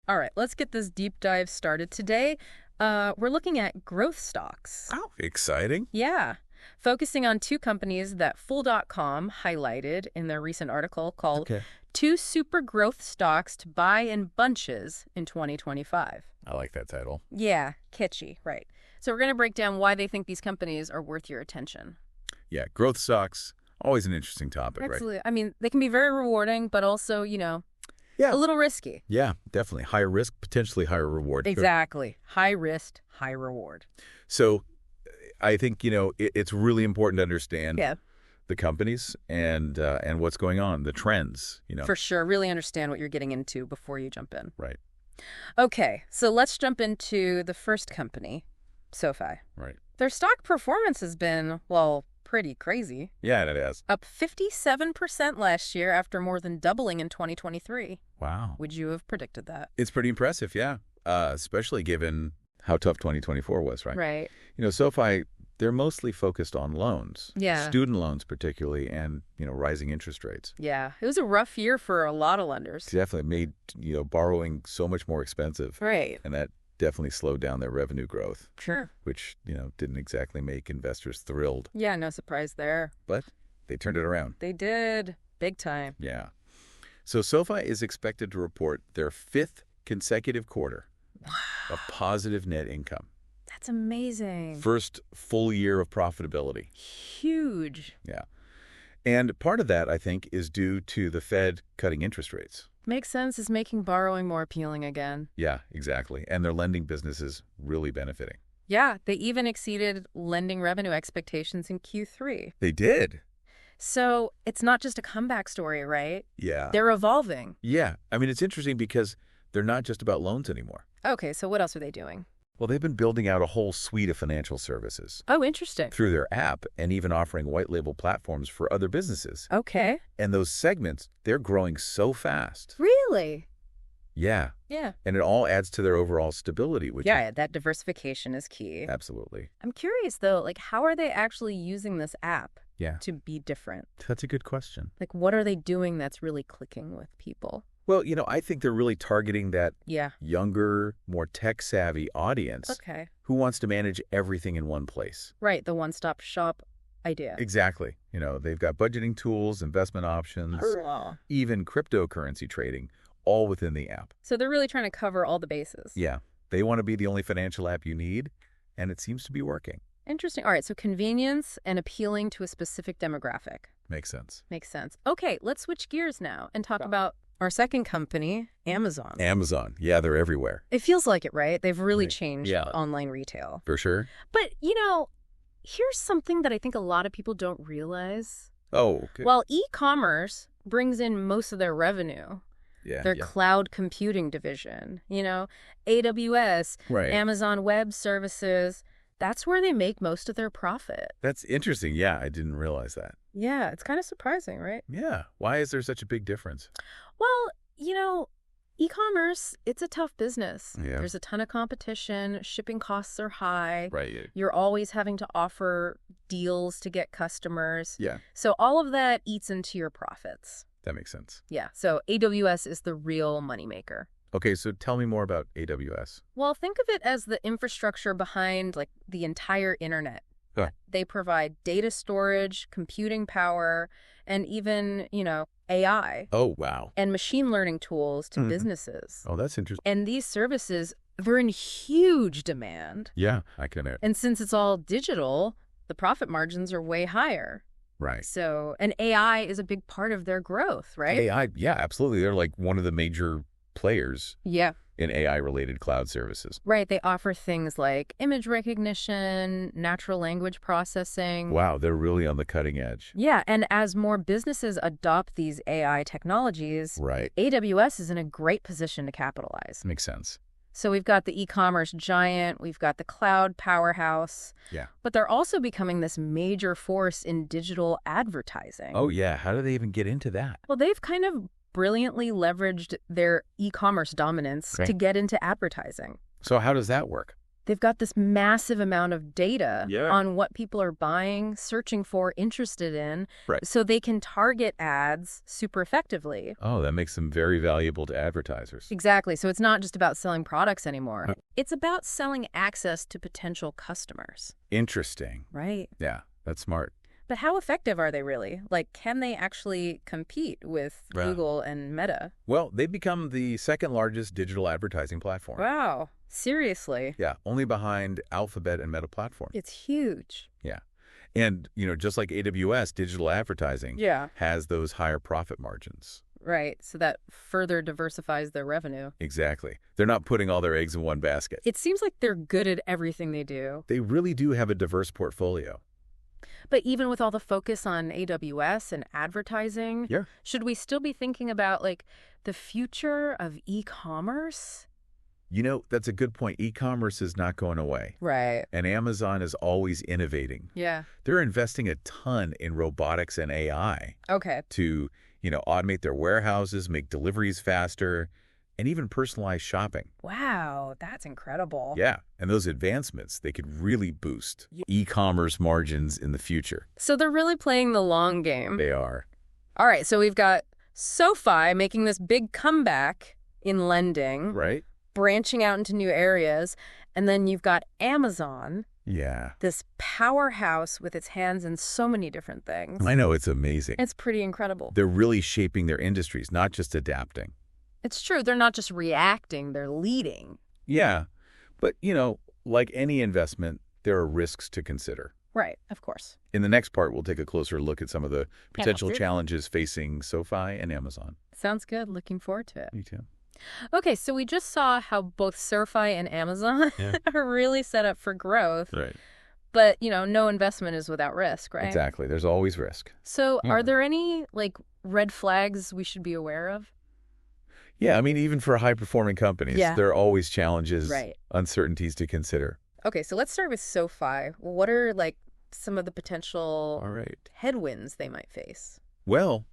All right, let's get this deep dive started. Today, we're looking at growth stocks. Oh, exciting. Yeah, focusing on two companies that Fool.com highlighted in their recent article called Okay. Two Super Growth Stocks to Buy in Bunches in 2025. I like that title. Yeah, kitschy, right. So we're going to break down why they think these companies are worth your attention. Yeah, growth stocks, always an interesting topic, right? Absolutely. I mean, they can be very rewarding, but also, Yeah. a little risky. Yeah, definitely. Higher risk, potentially higher reward. Exactly. High risk, high reward. So I think, it's really important to understand Yeah. the companies and what's going on, the trends, For sure. Really understand what you're getting into before you jump in. Right, Okay, so let's jump into the first company, SoFi. right. Their stock performance has been, well, pretty crazy. Yeah, it is. Up 57% last year after more than doubling in 2023. Wow. Would you have predicted that? It's pretty impressive, yeah, especially given how tough 2024 was, right? Right. SoFi, they're mostly focused on loans. Yeah. Student loans particularly, and, rising interest rates. Yeah. It was a rough year for a lot of lenders. Definitely made, borrowing so much more expensive. Right. And that definitely slowed down their revenue growth, Sure. which, didn't exactly make investors thrilled. Yeah, no surprise there. But they turned it around. They did. Big time. Yeah. So SoFi is expected to report their fifth consecutive quarter of positive net income. That's amazing. First full year of profitability. Huge. Yeah. And part of that, I think, is due to the Fed cutting interest rates. Makes sense. Is making borrowing more appealing again. Yeah, exactly. And their lending business is really benefiting. Yeah, they even exceeded lending revenue expectations in Q3. They did. So it's not just a comeback story, right? Yeah. They're evolving. Yeah. I mean, it's interesting because they're not just about loans anymore. Okay, so what else are they doing? Well, they've been building out a whole suite of financial services Oh, interesting. through their app and even offering white label platforms for other businesses. Okay. And those segments, they're growing so fast. Really? Yeah. Yeah. And it all adds to their overall stability, which Yeah, that diversification is key. absolutely. I'm curious, though, how are they actually using this app Yeah. to be different? That's a good question. What are they doing that's really clicking with people? Well, I think they're really targeting that Yeah. younger, more tech-savvy audience Okay. who wants to manage everything in one place. Right, the one-stop shop idea. Exactly. They've got budgeting tools, investment options, Hurrah. even cryptocurrency trading, all within the app. So they're really trying to cover all the bases. Yeah. They want to be the only financial app you need, and it seems to be working. Interesting. All right, so convenience and appealing to a specific demographic. Makes sense. Makes sense. Okay, let's switch gears now and talk about our second company, Amazon. Amazon. Yeah, they're everywhere. It feels like it, right? They've really Right. changed Yeah. online retail. For sure. But, here's something that I think a lot of people don't realize. Oh, okay. While e-commerce brings in most of their revenue, yeah. their yeah. cloud computing division, AWS, Right. Amazon Web Services, that's where they make most of their profit. That's interesting. Yeah, I didn't realize that. Yeah, it's kind of surprising, right? Yeah. Why is there such a big difference? Well, e-commerce, it's a tough business. Yeah. There's a ton of competition. Shipping costs are high. Right. You're always having to offer deals to get customers. Yeah, So all of that eats into your profits. that makes sense. Yeah, so AWS is the real moneymaker. Okay, so tell me more about AWS. Well, think of it as the infrastructure behind the entire internet. Huh. They provide data storage, computing power, and even, AI Oh, wow. and machine learning tools to Mhm. businesses. Oh, that's interesting. And these services, they're in huge demand. Yeah, I can imagine. And since it's all digital, the profit margins are way higher. Right. So, and AI is a big part of their growth, right? AI, yeah, absolutely. They're like one of the major players Yeah. in AI-related cloud services. Right. They offer things like image recognition, natural language processing. Wow, they're really on the cutting edge. Yeah. And as more businesses adopt these AI technologies, Right. AWS is in a great position to capitalize. Makes sense. So we've got the e-commerce giant, we've got the cloud powerhouse, Yeah. but they're also becoming this major force in digital advertising. Oh, yeah. How do they even get into that? Well, they've kind of brilliantly leveraged their e-commerce dominance Okay. to get into advertising. So how does that work? They've got this massive amount of data Yeah. on what people are buying, searching for, interested in, Right. so they can target ads super effectively. Oh, that makes them very valuable to advertisers. Exactly. So it's not just about selling products anymore. Uh. It's about selling access to potential customers. Interesting. Right. Yeah, that's smart. But how effective are they really? Like, can they actually compete with Right. Google and Meta? Well, they've become the second largest digital advertising platform. Wow. Seriously. Yeah, only behind Alphabet and Meta platforms. It's huge. Yeah. And, just like AWS, digital advertising Yeah. has those higher profit margins. Right. So that further diversifies their revenue. Exactly. They're not putting all their eggs in one basket. It seems like they're good at everything they do. They really do have a diverse portfolio. But even with all the focus on AWS and advertising, Yeah. should we still be thinking about, like, the future of e-commerce? That's a good point. E-commerce is not going away. Right. And Amazon is always innovating. Yeah. They're investing a ton in robotics and AI Okay. to, automate their warehouses, make deliveries faster, and even personalize shopping. Wow, that's incredible. Yeah, and those advancements, they could really boost e-commerce margins in the future. So they're really playing the long game. They are. All right, so we've got SoFi making this big comeback in lending, Right? branching out into new areas, and then you've got Amazon, Yeah. this powerhouse with its hands in so many different things. I know, it's amazing. It's pretty incredible. They're really shaping their industries, not just adapting. It's true. They're not just reacting, they're leading. Yeah, but, like any investment, there are risks to consider. Right, of course. In the next part, we'll take a closer look at some of the potential let's do it. challenges facing SoFi and Amazon. Sounds good. Looking forward to it. Me too. Okay, so we just saw how both SoFi and Amazon Yeah. are really set up for growth. Right. But, no investment is without risk, right? Exactly. There's always risk. So Yeah. are there any, red flags we should be aware of? Yeah, even for high-performing companies, Yeah. there are always challenges, Right. uncertainties to consider. Okay, so let's start with SoFi. What are, some of the potential All right. headwinds they might face? Well,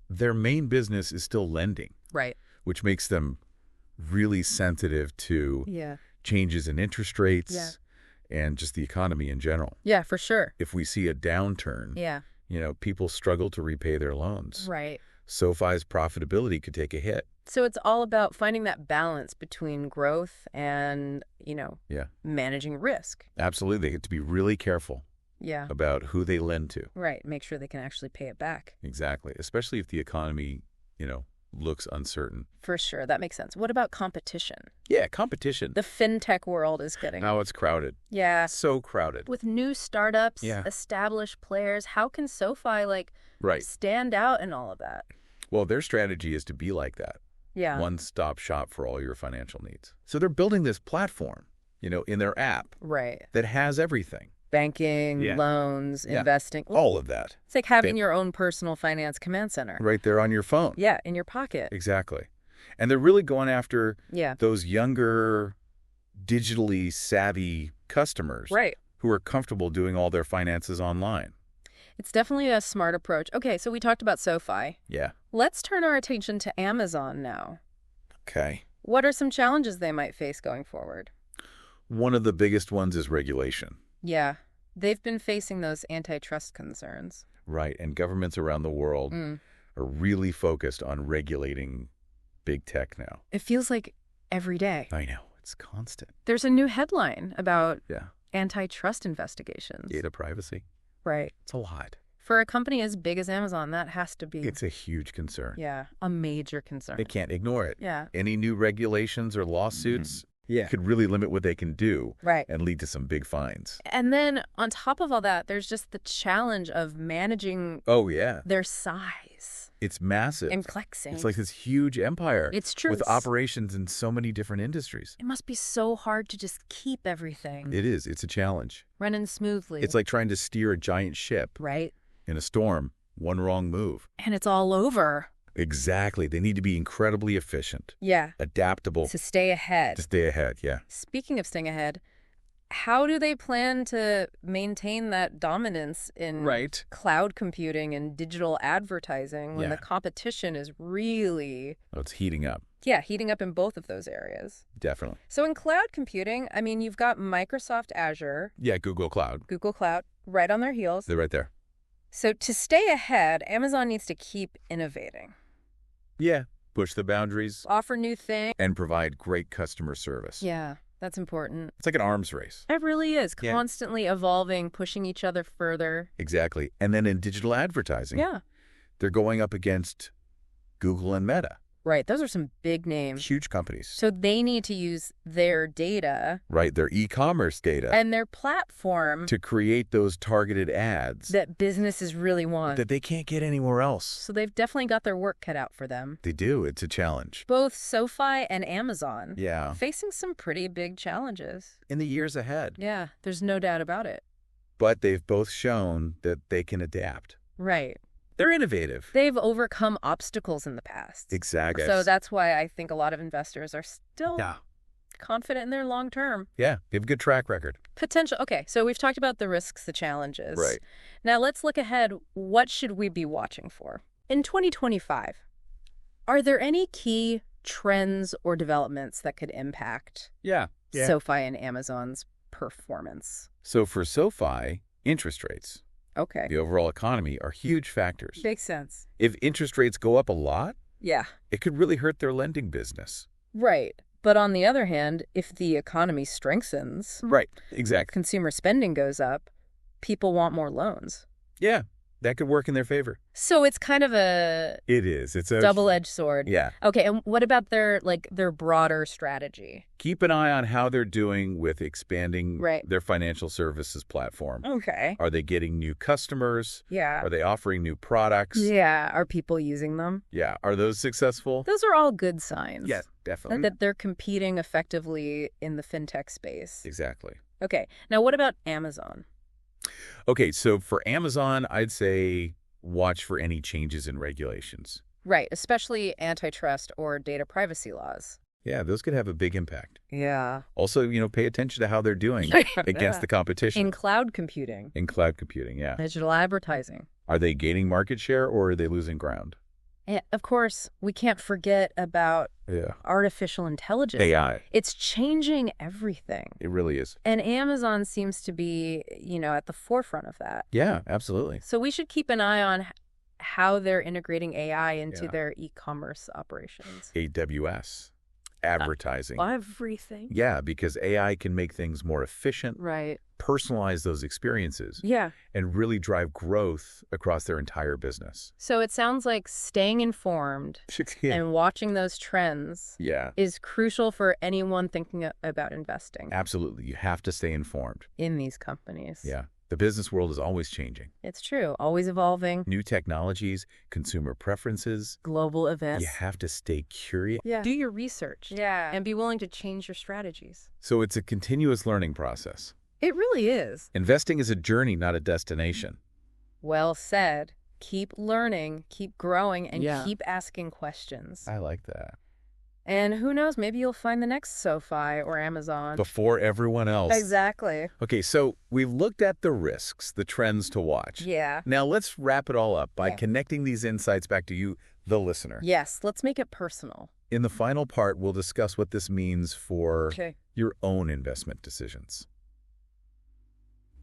their main business is still lending, Right. which makes them really sensitive to Yeah. changes in interest rates Yeah. and just the economy in general. Yeah, for sure. If we see a downturn, Yeah. people struggle to repay their loans. Right. SoFi's profitability could take a hit. So it's all about finding that balance between growth and, Yeah, managing risk. absolutely. They have to be really careful Yeah. about who they lend to. Right. Make sure they can actually pay it back. Exactly. Especially if the economy, looks uncertain. For sure. That makes sense. What about competition? Yeah, competition. The fintech world is getting. Now it's crowded. Yeah. So crowded. With new startups, Yeah. established players, how can SoFi, Right. stand out in all of that? Well, their strategy is to be like that. Yeah. One-stop shop for all your financial needs. So they're building this platform, in their app Right. that has everything. Banking, Yeah. loans, Yeah. investing. All of that. It's like having your own personal finance command center. Right there on your phone. Yeah, in your pocket. Exactly. And they're really going after Yeah. those younger, digitally savvy customers Right. who are comfortable doing all their finances online. It's definitely a smart approach. Okay, so we talked about SoFi. Yeah. Let's turn our attention to Amazon now. Okay. What are some challenges they might face going forward? One of the biggest ones is regulation. Yeah, they've been facing those antitrust concerns. Right. And governments around the world are really focused on regulating big tech now. It feels like every day. I know. It's constant. There's a new headline about Yeah. antitrust investigations. Data privacy. Right. It's a lot. For a company as big as Amazon, that has to be, It's a huge concern. yeah, a major concern. They can't ignore it. Yeah. Any new regulations or lawsuits Yeah. could really limit what they can do Right. and lead to some big fines. And then on top of all that, there's just the challenge of managing Oh, yeah. their size It's massive. and flexing. It's like this huge empire. It's true. With operations in so many different industries. It must be so hard to just keep everything It is. It's a challenge. running smoothly. It's like trying to steer a giant ship right? in a storm. One wrong move. And it's all over. Exactly. They need to be incredibly efficient, Yeah. adaptable To stay ahead. to stay ahead. Yeah. Speaking of staying ahead, how do they plan to maintain that dominance in Right. cloud computing and digital advertising when Yeah. the competition is really, Oh, it's heating up. yeah, heating up in both of those areas? Definitely. So in cloud computing, I mean, you've got Microsoft Azure, Yeah, Google Cloud. Google Cloud, right on their heels. They're right there. So to stay ahead, Amazon needs to keep innovating, Yeah. Push the boundaries offer new things. and provide great customer service. Yeah, that's important. It's like an arms race. It really is. Yeah. Constantly evolving, pushing each other further. Exactly. And then in digital advertising, Yeah. they're going up against Google and Meta, Right. Those are some big names. huge companies. So they need to use their data Right, their e-commerce data and their platform to create those targeted ads that businesses really want. that they can't get anywhere else. So they've definitely got their work cut out for them. They do. It's a challenge. Both SoFi and Amazon Yeah. facing some pretty big challenges. In the years ahead. Yeah, there's no doubt about it. But they've both shown that they can adapt. Right. They're innovative. They've overcome obstacles in the past. Exactly. So that's why I think a lot of investors are still Yeah. confident in their long term Yeah. They have a good track record. potential. Okay, so we've talked about the risks, the challenges. Right. Now let's look ahead. What should we be watching for? In 2025, are there any key trends or developments that could impact Yeah. SoFi and Amazon's performance? So for SoFi, interest rates, Okay. the overall economy, are huge factors. Makes sense. If interest rates go up a lot, Yeah. it could really hurt their lending business. Right. But on the other hand, if the economy strengthens, Right. Exactly. consumer spending goes up, people want more loans. Yeah. That could work in their favor. So it's kind of a It is. It's a double-edged sword. Yeah. Okay, and what about their broader strategy? Keep an eye on how they're doing with expanding Right. their financial services platform. Okay. Are they getting new customers? Yeah. Are they offering new products? Yeah. Are people using them? Yeah. Are those successful? Those are all good signs. Yes, definitely. That they're competing effectively in the fintech space. Exactly. Okay. Now, what about Amazon? Okay, so for Amazon, I'd say watch for any changes in regulations. Right, especially antitrust or data privacy laws. Yeah, those could have a big impact. Yeah. Also, pay attention to how they're doing against the competition. In cloud computing, In cloud computing, yeah. digital advertising. Are they gaining market share or are they losing ground? And of course, we can't forget about Yeah. artificial intelligence. AI. It's changing everything. It really is. And Amazon seems to be, at the forefront of that. Yeah, absolutely. So we should keep an eye on how they're integrating AI into Yeah. their e-commerce operations. AWS, advertising. Everything. Yeah, because AI can make things more efficient, Right. personalize those experiences, Yeah. and really drive growth across their entire business. So it sounds like staying informed Yeah. and watching those trends Yeah, is crucial for anyone thinking about investing absolutely. You have to stay informed. in these companies. Yeah. The business world is always changing. It's true. Always evolving. New technologies, consumer preferences. Global events. You have to stay curious. Yeah. Do your research. Yeah. And be willing to change your strategies. So it's a continuous learning process. It really is. Investing is a journey, not a destination. Well said. Keep learning, keep growing, and Yeah. keep asking questions. I like that. And who knows, maybe you'll find the next SoFi or Amazon. Before everyone else. Exactly. Okay, so we've looked at the risks, the trends to watch. Yeah. Now let's wrap it all up by Yeah. connecting these insights back to you, the listener. Yes, let's make it personal. In the final part, we'll discuss what this means for Okay. your own investment decisions.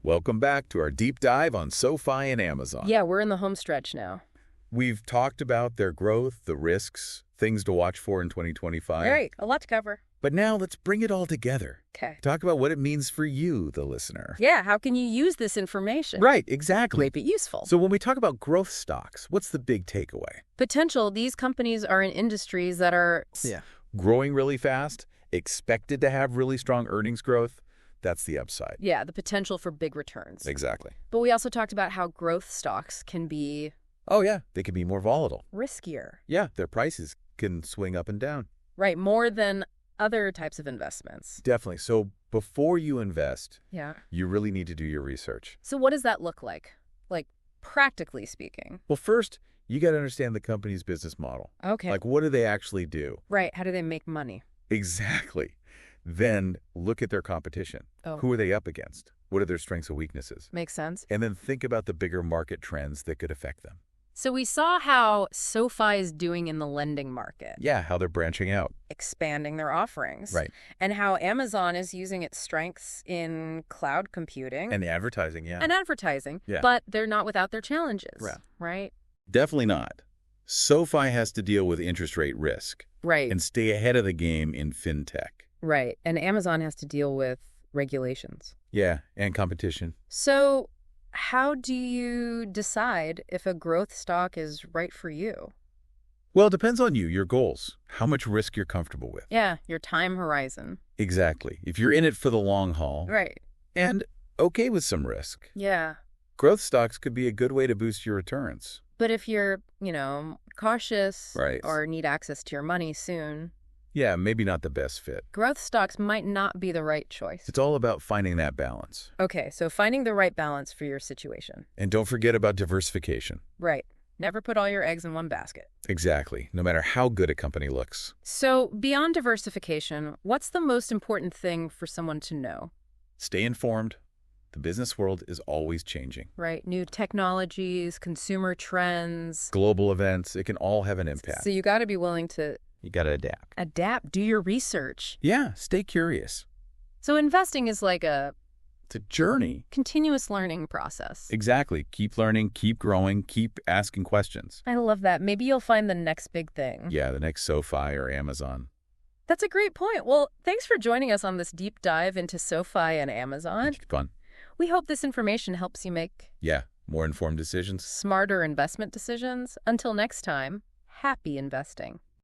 Welcome back to our deep dive on SoFi and Amazon. Yeah, we're in the home stretch now. We've talked about their growth, the risks, things to watch for in 2025. All right, a lot to cover. But now let's bring it all together. Okay. Talk about what it means for you, the listener. Yeah, how can you use this information? Right, exactly. Make it useful. So when we talk about growth stocks, what's the big takeaway? Potential, these companies are in industries that are Growing really fast, expected to have really strong earnings growth. That's the upside. yeah, the potential for big returns. Exactly. But we also talked about how growth stocks can be Oh, yeah. They can be more volatile. riskier, Yeah, their prices can swing up and down. right? More than other types of investments. Definitely. So before you invest, Yeah. you really need to do your research. So what does that look like? Like, practically speaking. Well, first, you got to understand the company's business model. Okay. Like, what do they actually do? Right. How do they make money? Exactly. Then look at their competition. Oh, Who are they up against? What are their strengths and weaknesses? makes sense. And then think about the bigger market trends that could affect them. So we saw how SoFi is doing in the lending market, Yeah, how they're branching out. expanding their offerings. Right. And how Amazon is using its strengths in cloud computing And the advertising, yeah. and advertising. Yeah. But they're not without their challenges, Right. right? Definitely not. SoFi has to deal with interest rate risk Right, and stay ahead of the game in fintech. right. And Amazon has to deal with regulations. Yeah, and competition. So how do you decide if a growth stock is right for you? Well, it depends on you, your goals, how much risk you're comfortable with. Yeah, your time horizon. Exactly. If you're in it for the long haul Right. and okay with some risk, Yeah. growth stocks could be a good way to boost your returns. But if you're, cautious Right. or need access to your money soon, Yeah, maybe not the best fit. growth stocks might not be the right choice. It's all about finding that balance. Okay, so finding the right balance for your situation. And don't forget about diversification. Right. Never put all your eggs in one basket. Exactly, no matter how good a company looks. So beyond diversification, what's the most important thing for someone to know? Stay informed. The business world is always changing. Right? New technologies, consumer trends. Global events, it can all have an impact. So you got to be willing to You got to adapt. adapt, do your research. Yeah, stay curious. So investing is like a It's a journey. continuous learning process. Exactly. Keep learning, keep growing, keep asking questions. I love that. Maybe you'll find the next big thing. Yeah, the next SoFi or Amazon. That's a great point. Well, thanks for joining us on this deep dive into SoFi and Amazon. Fun. We hope this information helps you make Yeah, more informed decisions. smarter investment decisions. Until next time, happy investing.